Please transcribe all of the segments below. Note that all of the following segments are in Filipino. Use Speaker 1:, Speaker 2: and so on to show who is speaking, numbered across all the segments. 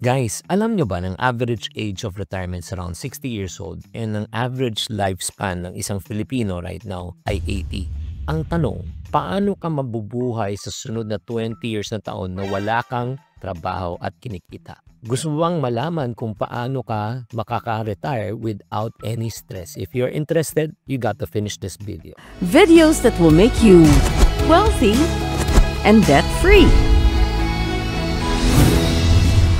Speaker 1: Guys, alam nyo ba ng average age of retirement is around 60 years old and ang average lifespan ng isang Filipino right now ay 80? Ang tanong, paano ka mabubuhay sa sunod na 20 years na taon na wala kang trabaho at kinikita? Gusto mo bang malaman kung paano ka makaka-retire without any stress? If you're interested, you got to finish this video.
Speaker 2: Videos that will make you wealthy and debt-free.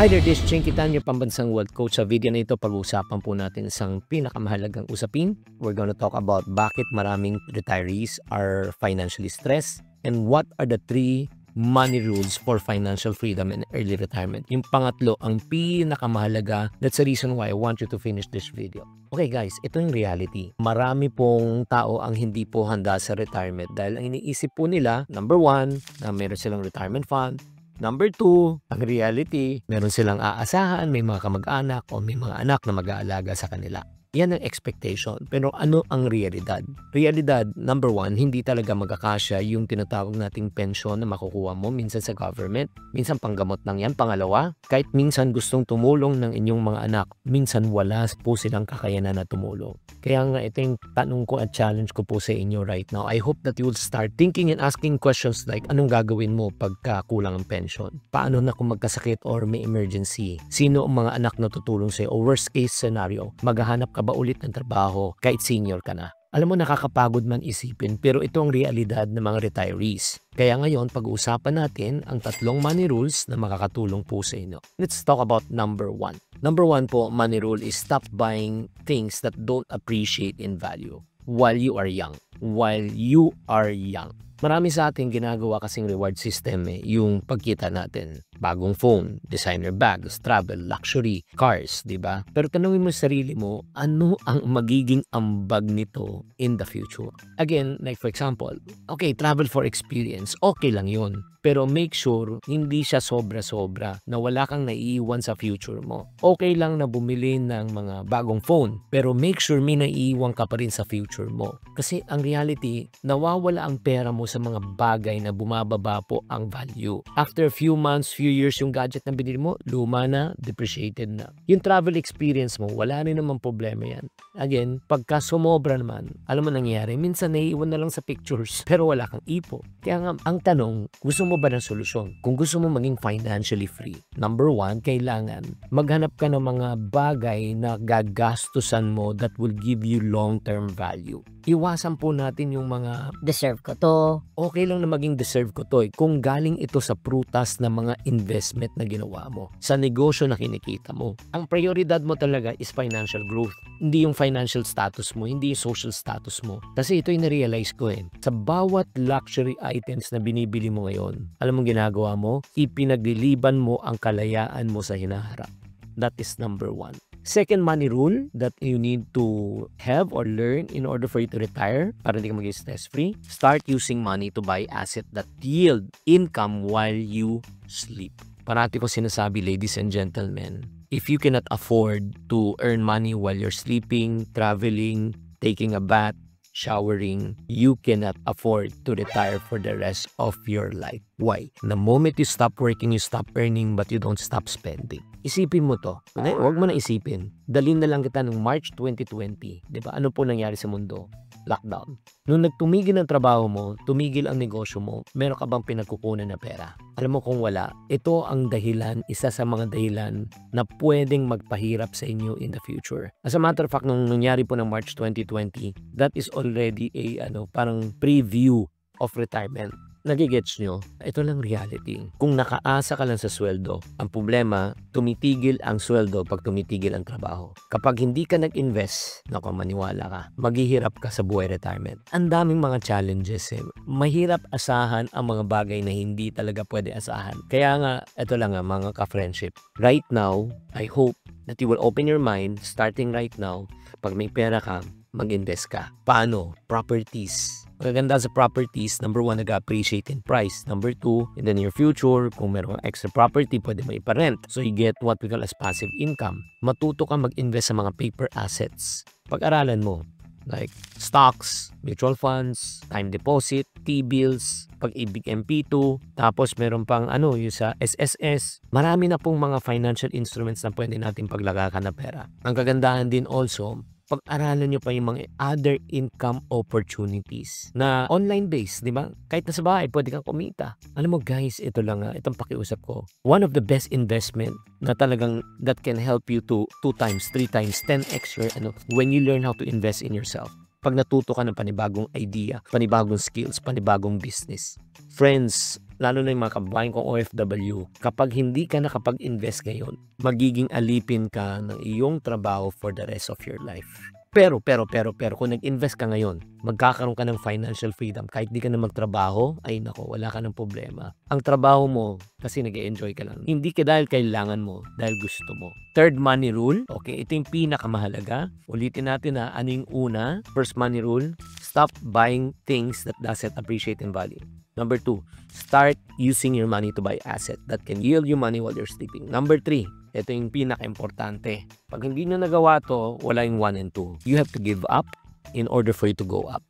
Speaker 1: Hi there, this is Chinky Tan, your pambansang wealth coach. Sa video na ito, pag-uusapan po natin isang pinakamahalagang usapin. We're gonna talk about bakit maraming retirees are financially stressed and what are the 3 money rules for financial freedom and early retirement. Yung pangatlo, ang pinakamahalaga. That's the reason why I want you to finish this video. Okay guys, ito yung reality. Marami pong tao ang hindi po handa sa retirement dahil ang iniisip po nila, number 1, na meron silang retirement fund. Number 2, ang reality, meron silang aasahan, may mga kamag-anak o may mga anak na mag-aalaga sa kanila. Yan ang expectation. Pero ano ang realidad? Realidad, number 1, hindi talaga magkakasya yung tinatawag nating pensyon na makukuha mo minsan sa government. Minsan panggamot lang yan. Pangalawa, kahit minsan gustong tumulong ng inyong mga anak, minsan wala po silang kakayanan na tumulong. Kaya nga ito yung tanong ko at challenge ko po sa inyo right now. I hope that you will start thinking and asking questions like, anong gagawin mo pagka kulang ang pension? Paano na kung magkasakit or may emergency? Sino ang mga anak na tutulong sa'yo? O worst case scenario, maghahanap ka ba ulit ng trabaho kahit senior ka na? Alam mo, nakakapagod man isipin, pero ito ang realidad ng mga retirees. Kaya ngayon, pag-uusapan natin ang 3 money rules na makakatulong po sa inyo. Let's talk about number 1. Number 1 po, money rule is stop buying things that don't appreciate in value while you are young. While you are young. Marami sa atin ginagawa kasing reward system yung pagkita natin. Bagong phone, designer bags, travel, luxury, cars, di ba? Pero tanungin mo sa sarili mo, ano ang magiging ambag nito in the future? Again, like for example, okay, travel for experience, okay lang yun. Pero make sure hindi siya sobra-sobra na wala kang naiiwan sa future mo. Okay lang na bumili ng mga bagong phone, pero make sure may naiiwan ka pa rin sa future mo. Kasi ang reality, nawawala ang pera mo sa mga bagay na bumababa po ang value. After a few months, few years, yung gadget na binili mo, luma na, depreciated na. Yung travel experience mo, wala rin naman problema yan. Again, pagka sumobra naman, alam mo nangyayari, minsan naiiwan na lang sa pictures, pero wala kang ipo. Kaya nga, ang tanong, gusto mo ba ng solusyon? Kung gusto mo maging financially free, number 1, kailangan maghanap ka ng mga bagay na gagastusan mo that will give you long-term value. Iwasan po natin yung mga
Speaker 3: Deserve ko to.
Speaker 1: okay lang na maging deserve ko to kung galing ito sa prutas na mga investment na ginawa mo, sa negosyo na kinikita mo. Ang prioridad mo talaga is financial growth, hindi yung financial status mo, hindi yung social status mo. Kasi ito yung na-realize ko sa bawat luxury items na binibili mo ngayon, alam mo ginagawa mo, ipinagliliban mo ang kalayaan mo sa hinaharap. That is number 1. Second money rule that you need to have or learn in order for you to retire para hindi ka maging stress-free, start using money to buy asset that yield income while you sleep. Parati ko sinasabi, ladies and gentlemen, if you cannot afford to earn money while you're sleeping, traveling, taking a bath, showering, you cannot afford to retire for the rest of your life. Why? The moment you stop working, you stop earning, but you don't stop spending. Isipin mo to. Huwag mo na isipin. Dalhin na lang kita ng March 2020. Diba? Ano po nangyari sa mundo? Lockdown. Nung nagtumigil ang trabaho mo, tumigil ang negosyo mo, meron ka bang pinagkukunan na pera? Alam mo kung wala, ito ang dahilan, isa sa mga dahilan na pwedeng magpahirap sa inyo in the future. As a matter of fact, nung nangyari po ng March 2020, that is already a parang preview of retirement. Nagigets nyo? Ito lang reality. Kung nakaasa ka lang sa sweldo, ang problema, tumitigil ang sweldo pag tumitigil ang trabaho. Kapag hindi ka nag-invest, naku, maniwala ka, maghihirap ka sa buhay retirement. Ang daming mga challenges Mahirap asahan ang mga bagay na hindi talaga pwede asahan. Kaya nga, ito lang mga ka-friendship. Right now, I hope that you will open your mind, starting right now, pag may pera ka, mag-invest ka. Paano? Properties. Magaganda sa properties, number 1, nag-appreciate in price. Number 2, in the near future, kung meron extra property, pwede mo iparent. So you get what we call as passive income. Matuto ka mag-invest sa mga paper assets. Pag-aralan mo, like stocks, mutual funds, time deposit, T-bills, Pag-ibig MP2, tapos meron pang yung sa SSS. Marami na pong mga financial instruments na pwede natin paglagakan na pera. Ang kagandahan din also, pag-aralan nyo pa yung mga other income opportunities na online-based, di ba? Kahit nasa bahay, pwede kang kumita. Alam mo guys, ito lang itong pakiusap ko. One of the best investment na talagang that can help you to 2 times, 3 times, 10x your when you learn how to invest in yourself. Pag natuto ka ng panibagong idea, panibagong skills, panibagong business. Friends, lalo na yung mga kababayan kong OFW, kapag hindi ka nakapag-invest ngayon, magiging alipin ka ng iyong trabaho for the rest of your life. Pero, kung nag-invest ka ngayon, magkakaroon ka ng financial freedom. Kahit di ka na magtrabaho, ay nako, wala ka ng problema. Ang trabaho mo, kasi nag-e-enjoy ka lang. Hindi ka dahil kailangan mo, dahil gusto mo. Third money rule, okay, ito yung pinakamahalaga. Ulitin natin ano yung una. First money rule, stop buying things that doesn't appreciate in value. Number 2, start using your money to buy asset that can yield you money while you're sleeping. Number 3, ito yung pinaka-importante. Pag hindi nyo nagawa to, wala yung 1 and 2. You have to give up in order for you to go up.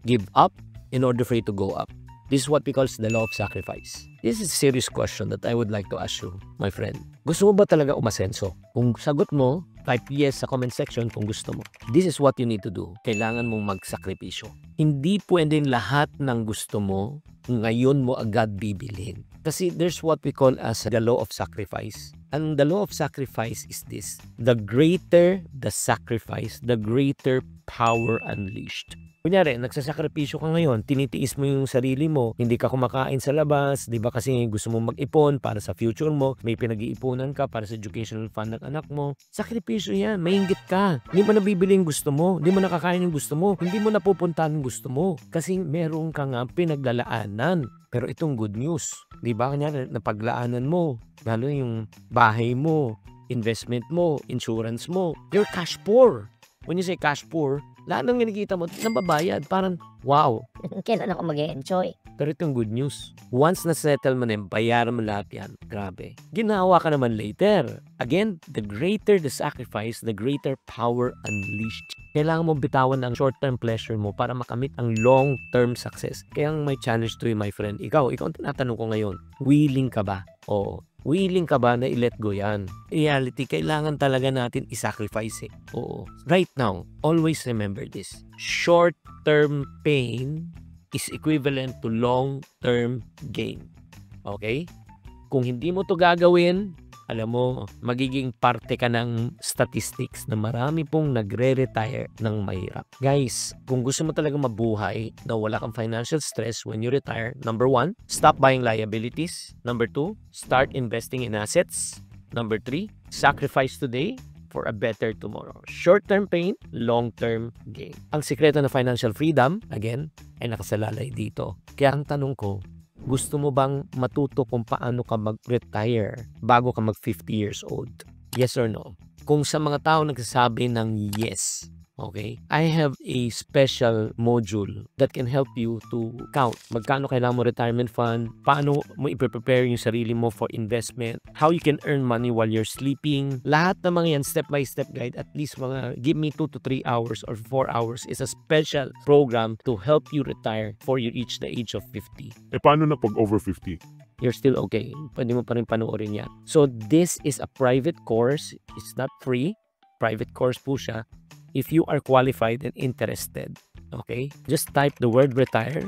Speaker 1: Give up in order for you to go up. This is what we call the law of sacrifice. This is a serious question that I would like to ask you, my friend. Gusto mo ba talaga umasenso? Kung sagot mo, type yes sa comment section kung gusto mo. This is what you need to do. Kailangan mong magsakripisyo. Hindi pwedeng lahat ng gusto mo, ngayon mo agad bibilhin. Kasi there's what we call as the law of sacrifice. And the law of sacrifice is this. The greater the sacrifice, the greater power unleashed. Kunyari, nagsasakripisyo ka ngayon, tinitiis mo yung sarili mo, hindi ka kumakain sa labas, di ba kasi gusto mo mag-ipon para sa future mo, may pinag-iipunan ka para sa educational fund ng anak mo. Sakripisyo yan, mainggit ka. Hindi mo nabibili yung gusto mo, hindi mo nakakain yung gusto mo, hindi mo napupuntahan yung gusto mo. Kasi meron ka nga pinaglalaanan. Pero itong good news, di ba kanya napaglaanan mo, lalo yung bahay mo, investment mo, insurance mo, you're cash poor. When you say cash poor, lahat ng kinikita mo, nababayad. Parang, wow.
Speaker 3: Kailan ako mag-e-enjoy?
Speaker 1: Pero itong good news. Once na-settle mo na yung bayaran mo lahat yan, grabe. Ginawa ka naman later. Again, the greater the sacrifice, the greater power unleashed. Kailangan mo bitawan ang short-term pleasure mo para makamit ang long-term success. Kaya may challenge to you, my friend. Ikaw ang tinatanong ko ngayon, willing ka ba? Oo. Willing ka ba na i-let go yan? Reality, kailangan talaga natin i-sacrifice eh. Oo. Right now, always remember this. Short-term pain is equivalent to long-term gain. Okay? Kung hindi mo to gagawin, alam mo, magiging parte ka ng statistics na marami pong nagre-retire ng mahirap. Guys, kung gusto mo talaga mabuhay na wala kang financial stress when you retire, number 1, stop buying liabilities. Number 2, start investing in assets. Number 3, sacrifice today for a better tomorrow. Short-term pain, long-term gain. Ang sikreto ng financial freedom, again, ay nakasalalay dito. Kaya ang tanong ko, gusto mo bang matuto kung paano ka mag-retire bago ka mag-50 years old? Yes or no? Kung sa mga tao nagsasabi ng yes, okay, I have a special module that can help you to count. Magkano kailangan mo retirement fund, paano mo i-prepare yung sarili mo for investment, how you can earn money while you're sleeping. Lahat ng mga yan, step-by-step guide, at least mga give me 2 to 3 hours or 4 hours is a special program to help you retire before you reach the age of 50.
Speaker 4: Paano na pag over 50?
Speaker 1: You're still okay. Pwede mo pa rin panoorin yan. So, this is a private course. It's not free. Private course po siya. If you are qualified and interested, okay, just type the word retire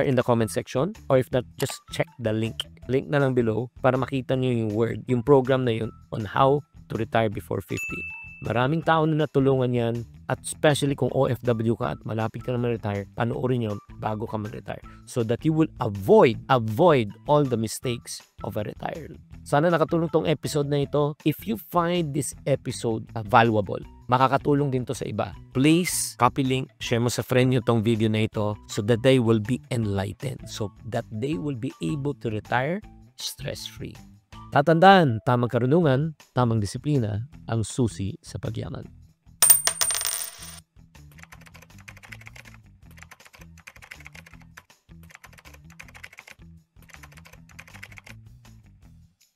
Speaker 1: in the comment section, or if not, just check the link na lang below para makita nyo yung word, yung program na yun on how to retire before 50. Maraming tao na natulungan yan, at especially kung OFW ka at malapit ka na ma-retire, panoorin nyo bago ka ma-retire so that you will avoid all the mistakes of a retire. Sana nakatulong tong episode na ito. If you find this episode valuable, makakatulong din to sa iba. Please, copy link, share mo sa friend nyo tong video na ito so that they will be enlightened, so that they will be able to retire stress-free. Tatandaan, tamang karunungan, tamang disiplina ang susi sa pagyaman.